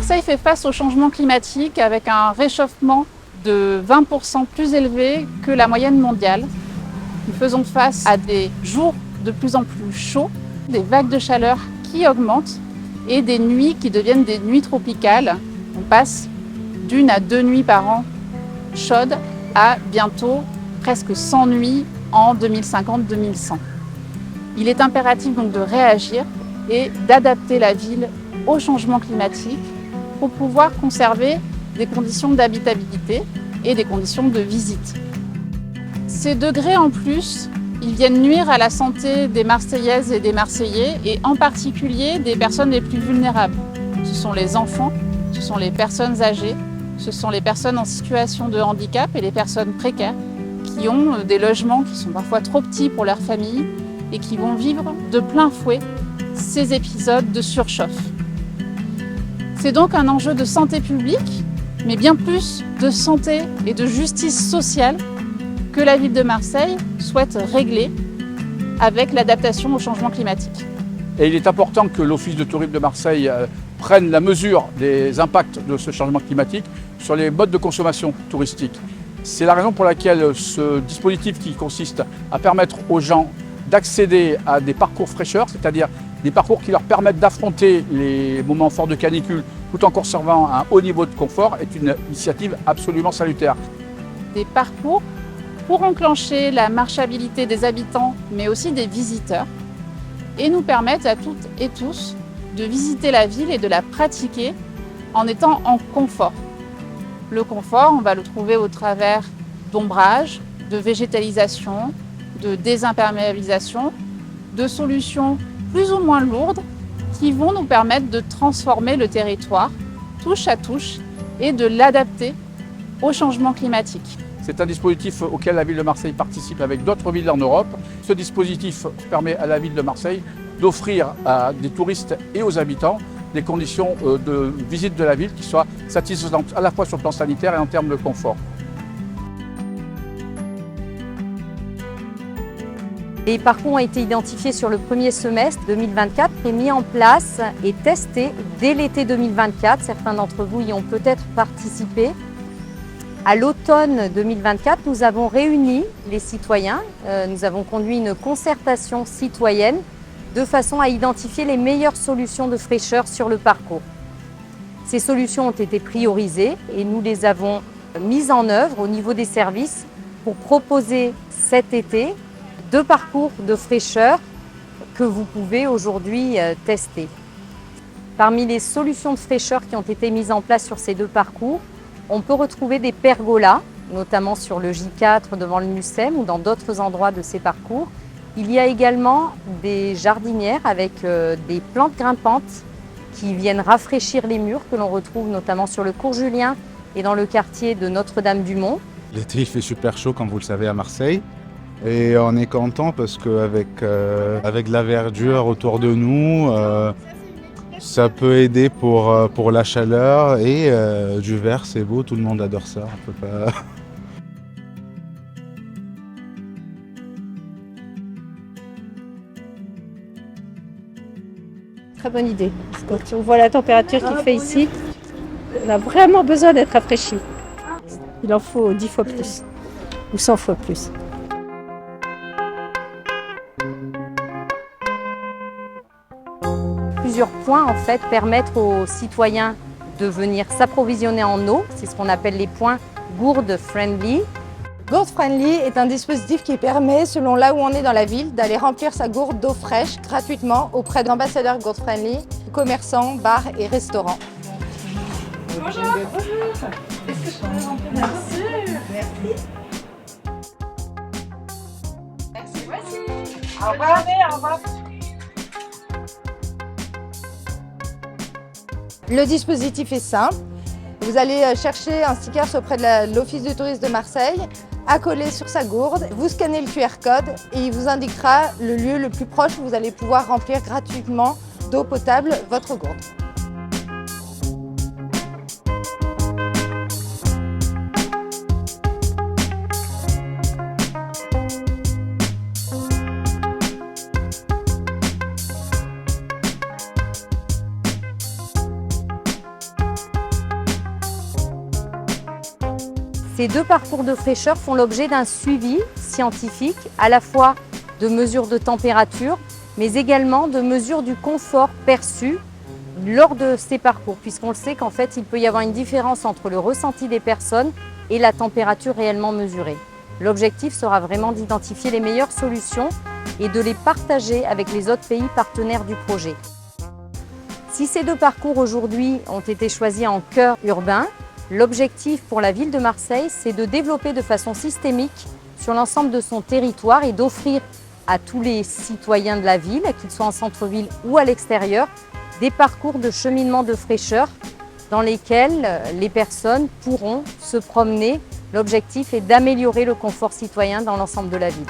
Marseille fait face au changement climatique avec un réchauffement de 20% plus élevé que la moyenne mondiale. Nous faisons face à des jours de plus en plus chauds, des vagues de chaleur qui augmentent et des nuits qui deviennent des nuits tropicales. On passe d'1 à 2 nuits par an chaudes à bientôt presque 100 nuits en 2050-2100. Il est impératif donc de réagir et d'adapter la ville au changement climatique pour pouvoir conserver des conditions d'habitabilité et des conditions de visite. Ces degrés en plus, ils viennent nuire à la santé des Marseillaises et des Marseillais et en particulier des personnes les plus vulnérables. Ce sont les enfants, ce sont les personnes âgées, ce sont les personnes en situation de handicap et les personnes précaires qui ont des logements qui sont parfois trop petits pour leur famille et qui vont vivre de plein fouet ces épisodes de surchauffe. C'est donc un enjeu de santé publique, mais bien plus de santé et de justice sociale que la ville de Marseille souhaite régler avec l'adaptation au changement climatique. Et il est important que l'Office de tourisme de Marseille prenne la mesure des impacts de ce changement climatique sur les modes de consommation touristique. C'est la raison pour laquelle ce dispositif qui consiste à permettre aux gens d'accéder à des parcours fraîcheurs, c'est-à-dire des parcours qui leur permettent d'affronter les moments forts de canicule tout en conservant un haut niveau de confort est une initiative absolument salutaire. Des parcours pour enclencher la marchabilité des habitants mais aussi des visiteurs et nous permettent à toutes et tous de visiter la ville et de la pratiquer en étant en confort. Le confort, on va le trouver au travers d'ombrage, de végétalisation, de désimperméabilisation, de solutions plus ou moins lourdes qui vont nous permettre de transformer le territoire touche à touche et de l'adapter au changement climatique. C'est un dispositif auquel la ville de Marseille participe avec d'autres villes en Europe. Ce dispositif permet à la ville de Marseille d'offrir à des touristes et aux habitants des conditions de visite de la ville qui soient satisfaisantes à la fois sur le plan sanitaire et en termes de confort. Les parcours ont été identifiés sur le premier semestre 2024 et mis en place et testés dès l'été 2024. Certains d'entre vous y ont peut-être participé. À l'automne 2024, nous avons réuni les citoyens. Nous avons conduit une concertation citoyenne de façon à identifier les meilleures solutions de fraîcheur sur le parcours. Ces solutions ont été priorisées et nous les avons mises en œuvre au niveau des services pour proposer cet été 2 parcours de fraîcheur que vous pouvez aujourd'hui tester. Parmi les solutions de fraîcheur qui ont été mises en place sur ces 2 parcours, on peut retrouver des pergolas, notamment sur le J4 devant le Mucem ou dans d'autres endroits de ces parcours. Il y a également des jardinières avec des plantes grimpantes qui viennent rafraîchir les murs que l'on retrouve notamment sur le cours Julien et dans le quartier de Notre-Dame-du-Mont. L'été, il fait super chaud, comme vous le savez, à Marseille. Et on est content parce qu'avec avec la verdure autour de nous, ça peut aider pour la chaleur et du vert, c'est beau, tout le monde adore ça. On peut pas... Très bonne idée. Quand on voit la température qu'il fait ici, on a vraiment besoin d'être rafraîchi. Il en faut 10 fois plus ou 100 fois plus. Plusieurs points en fait permettent aux citoyens de venir s'approvisionner en eau. C'est ce qu'on appelle les points gourdes friendly. Gourde Friendly est un dispositif qui permet, selon là où on est dans la ville, d'aller remplir sa gourde d'eau fraîche gratuitement auprès d'ambassadeurs Gourde Friendly, commerçants, bars et restaurants. Bonjour. Bonjour. Est-ce que je peux vous remplir? Bien sûr. Merci. Merci, voici. Au revoir. Au revoir. Le dispositif est simple. Vous allez chercher un sticker auprès de l'Office du tourisme de Marseille, à coller sur sa gourde. Vous scannez le QR code et il vous indiquera le lieu le plus proche où vous allez pouvoir remplir gratuitement d'eau potable votre gourde. Ces 2 parcours de fraîcheur font l'objet d'un suivi scientifique, à la fois de mesures de température, mais également de mesures du confort perçu lors de ces parcours, puisqu'on le sait qu'en fait, il peut y avoir une différence entre le ressenti des personnes et la température réellement mesurée. L'objectif sera vraiment d'identifier les meilleures solutions et de les partager avec les autres pays partenaires du projet. Si ces 2 parcours aujourd'hui ont été choisis en cœur urbain, l'objectif pour la ville de Marseille, c'est de développer de façon systémique sur l'ensemble de son territoire et d'offrir à tous les citoyens de la ville, qu'ils soient en centre-ville ou à l'extérieur, des parcours de cheminement de fraîcheur dans lesquels les personnes pourront se promener. L'objectif est d'améliorer le confort citoyen dans l'ensemble de la ville.